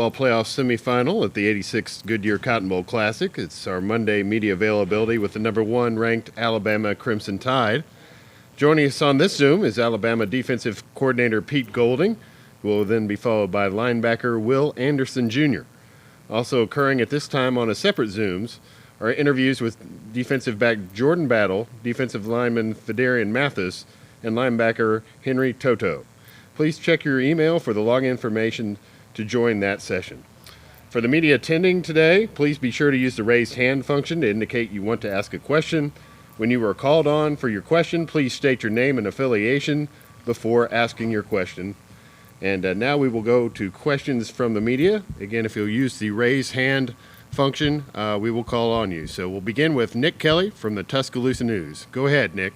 football playoff semifinal at the 86th Goodyear Cotton Bowl Classic. It's our Monday media availability with the number 1 ranked Alabama Crimson Tide. Joining us on this Zoom is Alabama defensive coordinator Pete Golding, who will then be followed by linebacker Will Anderson Jr. Also occurring at this time on a separate Zooms are interviews with defensive back Jordan Battle, defensive lineman Fedarian Mathis, and linebacker Henry Toto. Please check your email for the login information to join that session. For the media attending today, please be sure to use the raised hand function to indicate you want to ask a question. When you are called on for your question, please state your name and affiliation before asking your question. And now we will go to questions from the media. Again, if you'll use the raise hand function, we will call on you. So we'll begin with Nick Kelly from the Tuscaloosa News. Go ahead, Nick.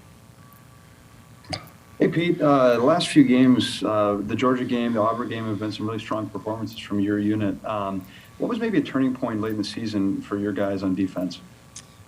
Hey, Pete. The last few games, the Georgia game, the Auburn game, have been some really strong performances from your unit. What was maybe a turning point late in the season for your guys on defense?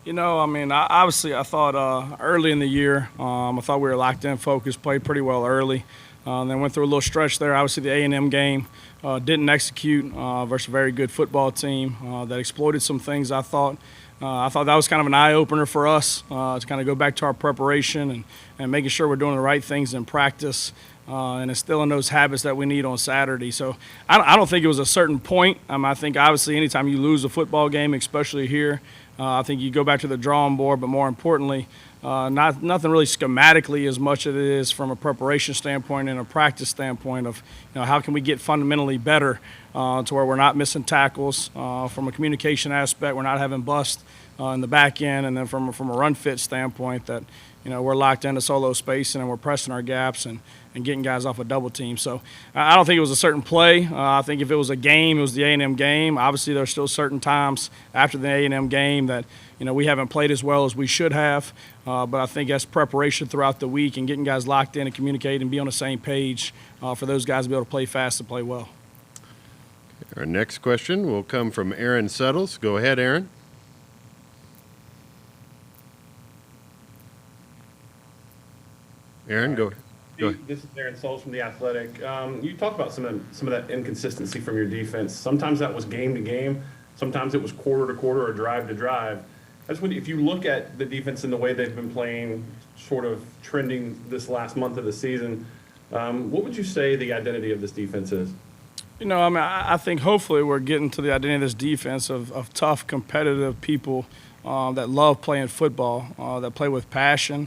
I thought early in the year, I thought we were locked in, focused, played pretty well early. Then went through a little stretch there. Obviously, the A&M game didn't execute versus a very good football team that exploited some things, I thought. I thought that was kind of an eye-opener for us to kind of go back to our preparation and making sure we're doing the right things in practice and instilling those habits that we need on Saturday. So I don't think it was a certain point. I think, obviously, anytime you lose a football game, especially here, I think you go back to the drawing board, but more importantly, nothing really schematically as much as it is from a preparation standpoint and a practice standpoint of how can we get fundamentally better to where we're not missing tackles from a communication aspect, we're not having bust in the back end, and then from a run fit standpoint that we're locked into solo spacing and we're pressing our gaps and getting guys off a double team. So I don't think it was a certain play. I think if it was a game, it was the A&M game. Obviously, there's still certain times after the A&M game that we haven't played as well as we should have. But I think that's preparation throughout the week and getting guys locked in and communicate and be on the same page for those guys to be able to play fast and play well. Our next question will come from Aaron Suttles. Go ahead, Aaron. Aaron, go ahead. This is Aaron Souls from The Athletic. You talked about some of that inconsistency from your defense. Sometimes that was game to game. Sometimes it was quarter to quarter or drive to drive. If you look at the defense and the way they've been playing, sort of trending this last month of the season, what would you say the identity of this defense is? I think hopefully we're getting to the identity of this defense of tough, competitive people that love playing football, that play with passion,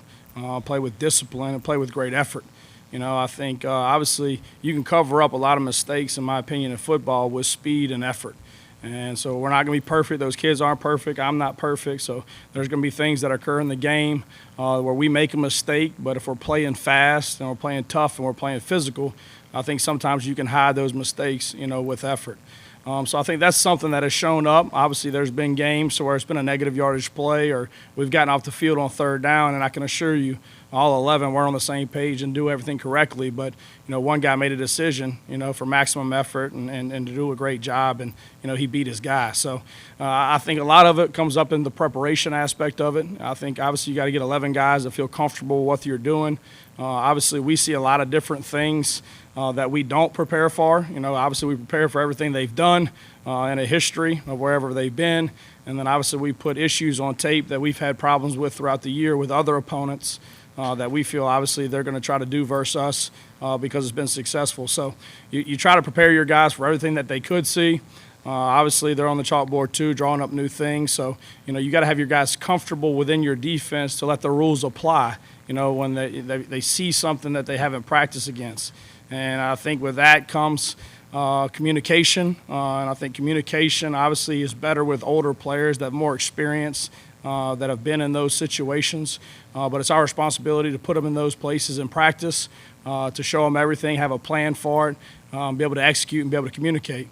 play with discipline, and play with great effort. I think obviously you can cover up a lot of mistakes, in my opinion, in football with speed and effort. And so we're not going to be perfect. Those kids aren't perfect. I'm not perfect. So there's going to be things that occur in the game where we make a mistake. But if we're playing fast and we're playing tough and we're playing physical, I think sometimes you can hide those mistakes, with effort. So I think that's something that has shown up. Obviously, there's been games where it's been a negative yardage play or we've gotten off the field on third down, and I can assure you all 11 we're on the same page and do everything correctly. But, one guy made a decision, for maximum effort and to do a great job, and, he beat his guy. So I think a lot of it comes up in the preparation aspect of it. I think, obviously, you got to get 11 guys that feel comfortable with what you're doing. Obviously, we see a lot of different things that we don't prepare for. Obviously, we prepare for everything they've done in a history of wherever they've been. And then, obviously, we put issues on tape that we've had problems with throughout the year with other opponents that we feel, obviously, they're going to try to do versus us because it's been successful. So you try to prepare your guys for everything that they could see. Obviously, they're on the chalkboard, too, drawing up new things. So, you got to have your guys comfortable within your defense to let the rules apply, when they see something that they haven't practiced against. And I think with that comes communication. And I think communication, obviously, is better with older players that have more experience, that have been in those situations. But it's our responsibility to put them in those places in practice, to show them everything, have a plan for it, be able to execute and be able to communicate.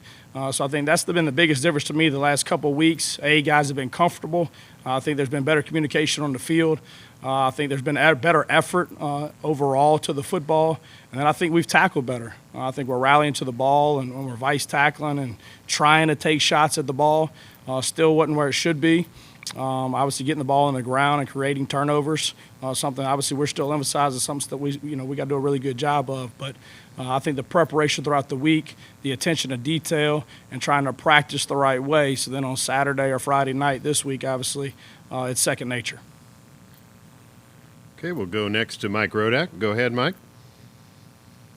So I think that's been the biggest difference to me the last couple of weeks. Guys have been comfortable. I think there's been better communication on the field. I think there's been better effort overall to the football. And then I think we've tackled better. I think we're rallying to the ball and we're vice tackling and trying to take shots at the ball. Still wasn't where it should be. Obviously, getting the ball on the ground and creating turnovers, something obviously we're still emphasizing, something that we got to do a really good job of. But I think the preparation throughout the week, the attention to detail, and trying to practice the right way. So then on Saturday or Friday night this week, obviously, it's second nature. Okay, we'll go next to Mike Rodak. Go ahead, Mike.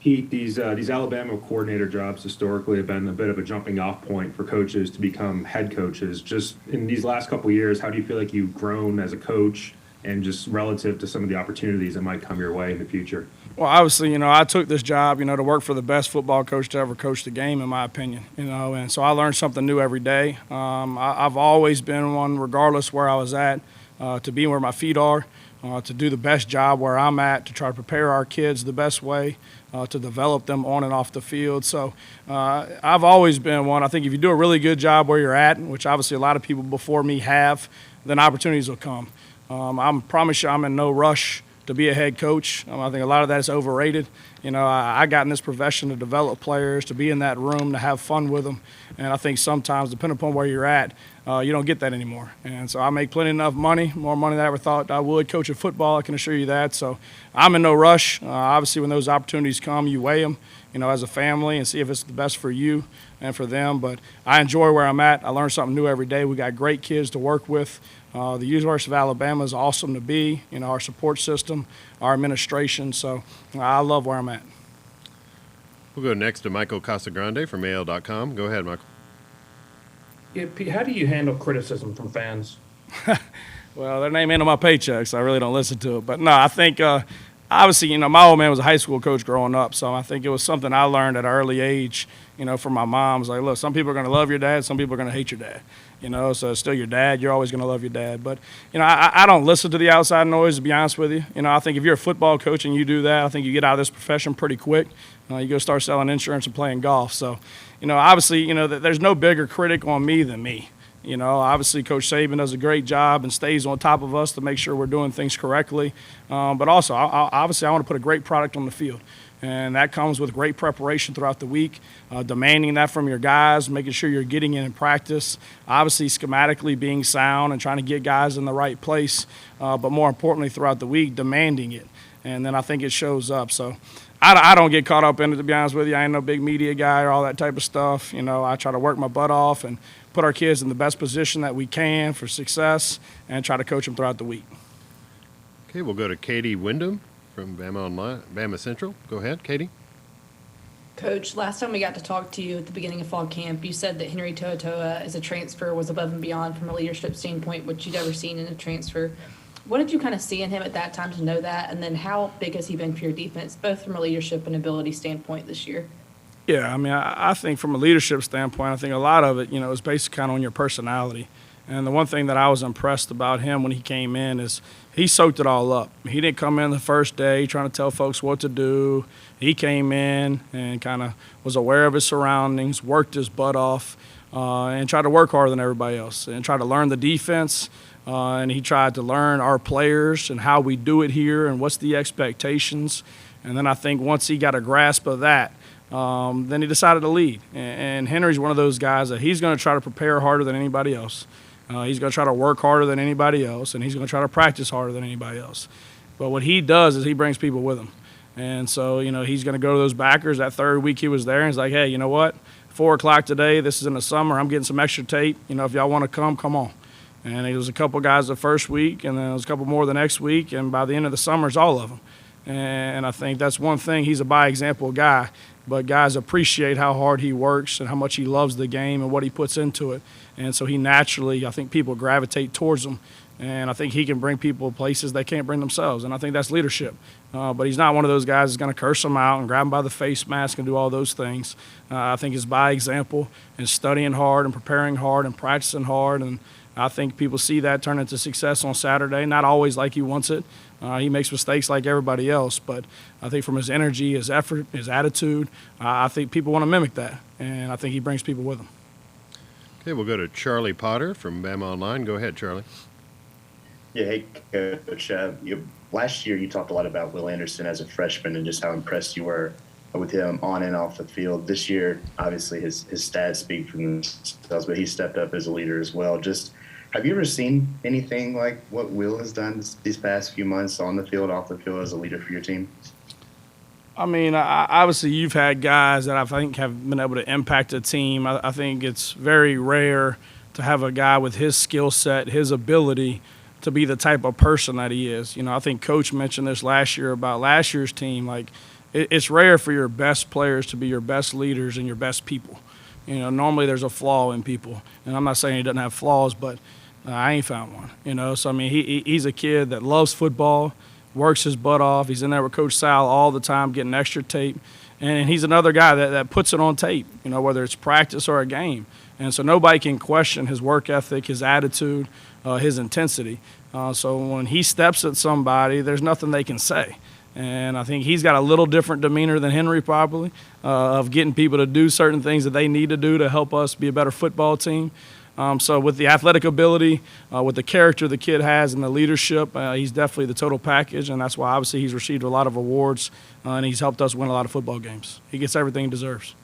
Pete, these Alabama coordinator jobs historically have been a bit of a jumping off point for coaches to become head coaches. Just in these last couple of years, how do you feel like you've grown as a coach and just relative to some of the opportunities that might come your way in the future? Well, obviously, I took this job, to work for the best football coach to ever coach the game, in my opinion, and so I learned something new every day. I've always been one, regardless where I was at, to be where my feet are, to do the best job where I'm at, to try to prepare our kids the best way, to develop them on and off the field. So I've always been one. I think if you do a really good job where you're at, which obviously a lot of people before me have, then opportunities will come. I promise you I'm in no rush to be a head coach. I think a lot of that is overrated. I got in this profession to develop players, to be in that room, to have fun with them. And I think sometimes, depending upon where you're at, you don't get that anymore. And so I make plenty enough money, more money than I ever thought I would coaching football, I can assure you that. So I'm in no rush. Obviously, when those opportunities come, you weigh them, as a family and see if it's the best for you and for them. But I enjoy where I'm at. I learn something new every day. We got great kids to work with. The University of Alabama is awesome to be, our support system, our administration. So I love where I'm at. We'll go next to Michael Casagrande from AL.com. Go ahead, Michael. Yeah, Pete, how do you handle criticism from fans? Well, their name ain't on my paycheck, so I really don't listen to it. But no, I think obviously, my old man was a high school coach growing up, so I think it was something I learned at an early age, from my mom. It was like, look, some people are going to love your dad, some people are going to hate your dad. So it's still your dad. You're always going to love your dad. But, I don't listen to the outside noise, to be honest with you. I think if you're a football coach and you do that, I think you get out of this profession pretty quick. You go start selling insurance and playing golf. So, obviously, there's no bigger critic on me than me. Obviously, Coach Saban does a great job and stays on top of us to make sure we're doing things correctly. But also, obviously, I want to put a great product on the field. And that comes with great preparation throughout the week, demanding that from your guys, making sure you're getting in practice, obviously schematically being sound and trying to get guys in the right place, but more importantly throughout the week, demanding it. And then I think it shows up. So I don't get caught up in it, to be honest with you. I ain't no big media guy or all that type of stuff. I try to work my butt off and put our kids in the best position that we can for success and try to coach them throughout the week. Okay, we'll go to Katie Wyndham from Bama Online, Bama Central. Go ahead, Katie. Coach, last time we got to talk to you at the beginning of fall camp, you said that Henry To'oTo'o as a transfer was above and beyond from a leadership standpoint, what you'd ever seen in a transfer. What did you kind of see in him at that time to know that? And then how big has he been for your defense, both from a leadership and ability standpoint this year? Yeah, I think from a leadership standpoint, I think a lot of it, is based kind of on your personality. And the one thing that I was impressed about him when he came in is he soaked it all up. He didn't come in the first day trying to tell folks what to do. He came in and kind of was aware of his surroundings, worked his butt off, and tried to work harder than everybody else and tried to learn the defense. And he tried to learn our players and how we do it here and what's the expectations. And then I think once he got a grasp of that, then he decided to lead. And Henry's one of those guys that he's going to try to prepare harder than anybody else. He's going to try to work harder than anybody else, and he's going to try to practice harder than anybody else. But what he does is he brings people with him. And so, he's going to go to those backers. That third week he was there, and he's like, hey, you know what? 4 o'clock today, this is in the summer. I'm getting some extra tape. If y'all want to come on. And it was a couple guys the first week, and then it was a couple more the next week, and by the end of the summer, it's all of them. And I think that's one thing. He's a by-example guy, but guys appreciate how hard he works and how much he loves the game and what he puts into it. And so he naturally, I think people gravitate towards him. And I think he can bring people places they can't bring themselves. And I think that's leadership. But he's not one of those guys that's going to curse them out and grab them by the face mask and do all those things. I think it's by example and studying hard and preparing hard and practicing hard. And I think people see that turn into success on Saturday. Not always like he wants it. He makes mistakes like everybody else. But I think from his energy, his effort, his attitude, I think people want to mimic that. And I think he brings people with him. Okay, we'll go to Charlie Potter from Bama Online. Go ahead, Charlie. Yeah, hey, Coach. Last year you talked a lot about Will Anderson as a freshman and just how impressed you were with him on and off the field. This year, obviously, his stats speak for themselves, but he stepped up as a leader as well. Just Have you ever seen anything like what Will has done these past few months on the field, off the field as a leader for your team? I mean, obviously, you've had guys that I think have been able to impact a team. I think it's very rare to have a guy with his skill set, his ability to be the type of person that he is. I think Coach mentioned this last year about last year's team. Like, it's rare for your best players to be your best leaders and your best people. Normally there's a flaw in people, and I'm not saying he doesn't have flaws, but I ain't found one. So I mean, he's a kid that loves football, works his butt off. He's in there with Coach Sal all the time getting extra tape. And he's another guy that puts it on tape, whether it's practice or a game. And so nobody can question his work ethic, his attitude, his intensity. So when he steps at somebody, there's nothing they can say. And I think he's got a little different demeanor than Henry probably, of getting people to do certain things that they need to do to help us be a better football team. So with the athletic ability, with the character the kid has and the leadership, he's definitely the total package, and that's why obviously he's received a lot of awards, and he's helped us win a lot of football games. He gets everything he deserves.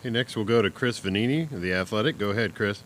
Okay, next we'll go to Chris Vanini of The Athletic. Go ahead, Chris.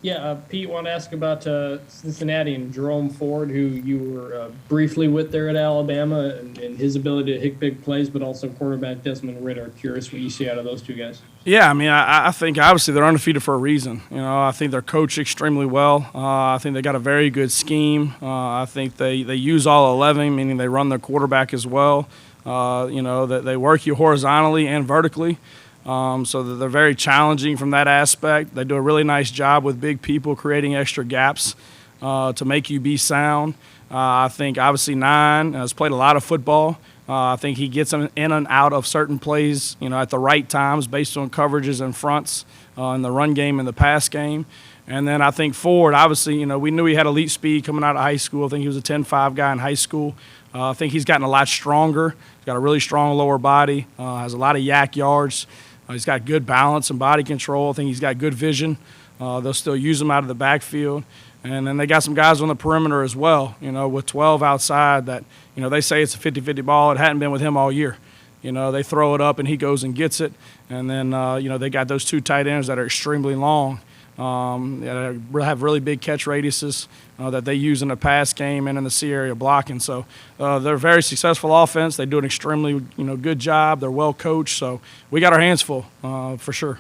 Yeah, Pete, want to ask about Cincinnati and Jerome Ford, who you were briefly with there at Alabama, and his ability to hit big plays, but also quarterback Desmond Ridder. Curious what you see out of those two guys. Yeah, I mean, I think obviously they're undefeated for a reason. I think they're coached extremely well. I think they got a very good scheme. I think they use all 11, meaning they run their quarterback as well. That they work you horizontally and vertically. So that they're very challenging from that aspect. They do a really nice job with big people creating extra gaps to make you be sound. I think obviously Nine has played a lot of football. I think he gets in and out of certain plays, at the right times based on coverages and fronts in the run game and the pass game. And then I think Ford, obviously, we knew he had elite speed coming out of high school. I think he was a 10.5 guy in high school. I think he's gotten a lot stronger. He's got a really strong lower body, has a lot of yak yards. He's got good balance and body control. I think he's got good vision. They'll still use him out of the backfield. And then they got some guys on the perimeter as well, with 12 outside that, they say it's a 50-50 ball. It hadn't been with him all year. They throw it up and he goes and gets it. And then, they got those two tight ends that are extremely long, that have really big catch radiuses that they use in the pass game and in the C area blocking. So they're a very successful offense. They do an extremely, good job. They're well coached. So we got our hands full for sure.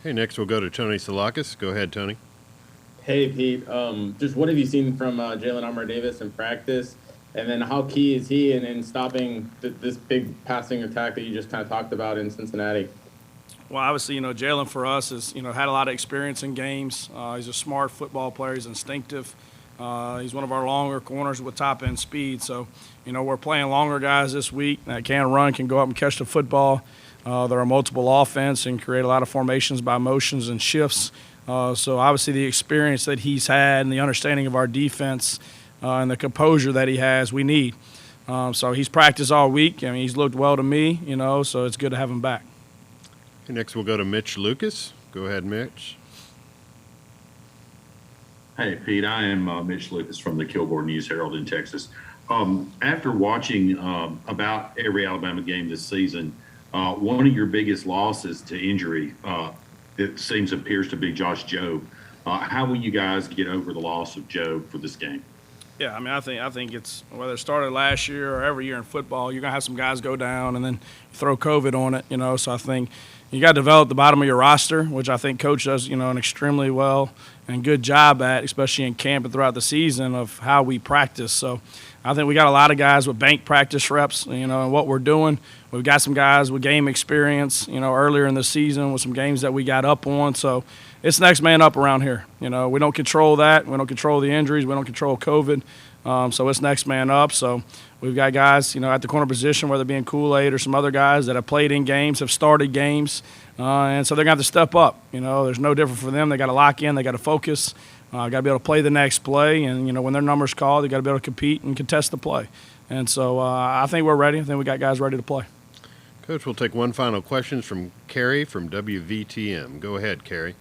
Okay, next we'll go to Tony Selakis. Go ahead, Tony. Hey, Pete. Just what have you seen from Jalen Armour-Davis in practice? And then how key is he in stopping this big passing attack that you just kind of talked about in Cincinnati? Well, obviously, Jalen for us has, had a lot of experience in games. He's a smart football player. He's instinctive. He's one of our longer corners with top-end speed. So, we're playing longer guys this week that can run, can go up and catch the football. They're a multiple offense and create a lot of formations by motions and shifts. So, obviously, the experience that he's had and the understanding of our defense and the composure that he has, we need. So, he's practiced all week. I mean, he's looked well to me, so it's good to have him back. Okay, next we'll go to Mitch Lucas. Go ahead, Mitch. Hey, Pete, I am Mitch Lucas from the Kilgore News Herald in Texas. After watching about every Alabama game this season, one of your biggest losses to injury, it appears to be Josh Jobe. How will you guys get over the loss of Jobe for this game? Yeah, I mean, I think it's whether it started last year or every year in football, you're going to have some guys go down and then throw COVID on it, So I think you got to develop the bottom of your roster, which I think Coach does, an extremely well and good job at, especially in camp and throughout the season of how we practice. So I think we got a lot of guys with bank practice reps, and what we're doing. We've got some guys with game experience, earlier in the season with some games that we got up on. So it's next man up around here. We don't control that. We don't control the injuries. We don't control COVID. So it's next man up. So we've got guys, at the corner position, whether it be in Kool-Aid or some other guys that have played in games, have started games. And so they're going to have to step up. There's no different for them. They got to lock in. They got to focus. Got to be able to play the next play. And, when their number's called, they got to be able to compete and contest the play. And so I think we're ready. I think we got guys ready to play. Coach, we'll take one final question from Carrie from WVTM. Go ahead, Carrie.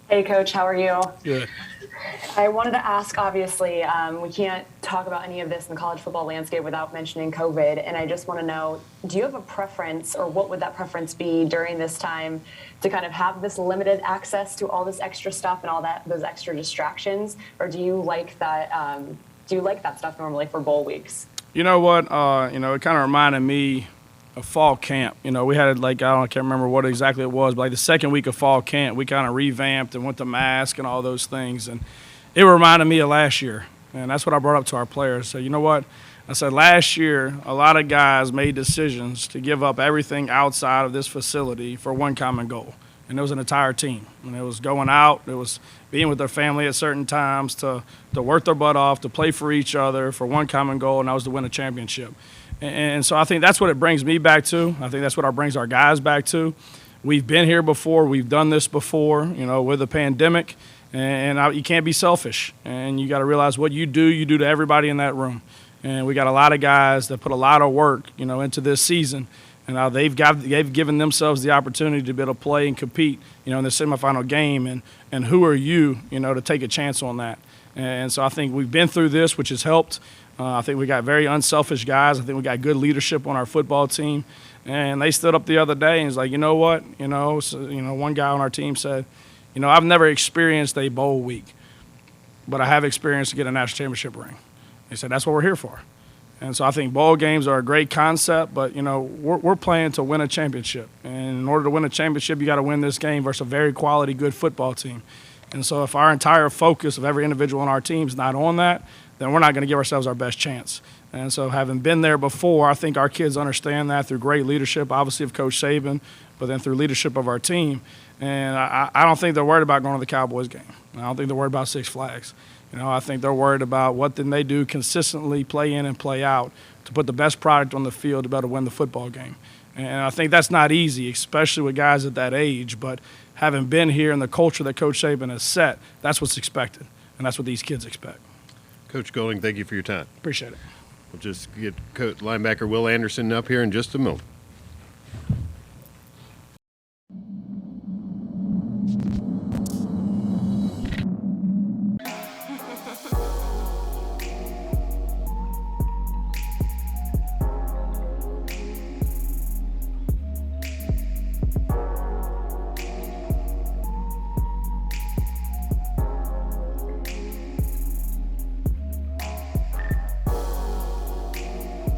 Hey, Coach, how are you? Good. I wanted to ask, obviously, we can't talk about any of this in the college football landscape without mentioning COVID. And I just want to know, do you have a preference, or what would that preference be during this time to kind of have this limited access to all this extra stuff and all those extra distractions? Or do you like that, stuff normally for bowl weeks? You know what? It kind of reminded me of fall camp. We had I can't remember what exactly it was, but like the second week of fall camp, we kind of revamped and went to mask and all those things. And it reminded me of last year. And that's what I brought up to our players. So, you know what? I said last year, a lot of guys made decisions to give up everything outside of this facility for one common goal. And it was an entire team. And it was going out, it was being with their family at certain times, to work their butt off, to play for each other for one common goal, and that was to win a championship. And so I think that's what it brings me back to. I think that's what it brings our guys back to. We've been here before. We've done this before, with the pandemic. And you can't be selfish. And you got to realize what you do to everybody in that room. And we got a lot of guys that put a lot of work, into this season. And they've given themselves the opportunity to be able to play and compete, in the semifinal game. And who are you, to take a chance on that? And so I think we've been through this, which has helped. I think we got very unselfish guys. I think we got good leadership on our football team. And they stood up the other day and was like, you know what? One guy on our team said, I've never experienced a bowl week, but I have experienced to get a national championship ring. He said, that's what we're here for. And so I think bowl games are a great concept, but, we're playing to win a championship. And in order to win a championship, you got to win this game versus a very quality, good football team. And so if our entire focus of every individual on our team is not on that, then we're not going to give ourselves our best chance. And so having been there before, I think our kids understand that through great leadership, obviously of Coach Saban, but then through leadership of our team. And I don't think they're worried about going to the Cowboys game. I don't think they're worried about Six Flags. I think they're worried about what then they do consistently, play in and play out, to put the best product on the field to be able to win the football game. And I think that's not easy, especially with guys at that age. But having been here and the culture that Coach Saban has set, that's what's expected. And that's what these kids expect. Coach Golding, thank you for your time. Appreciate it. We'll just get linebacker Will Anderson up here in just a moment.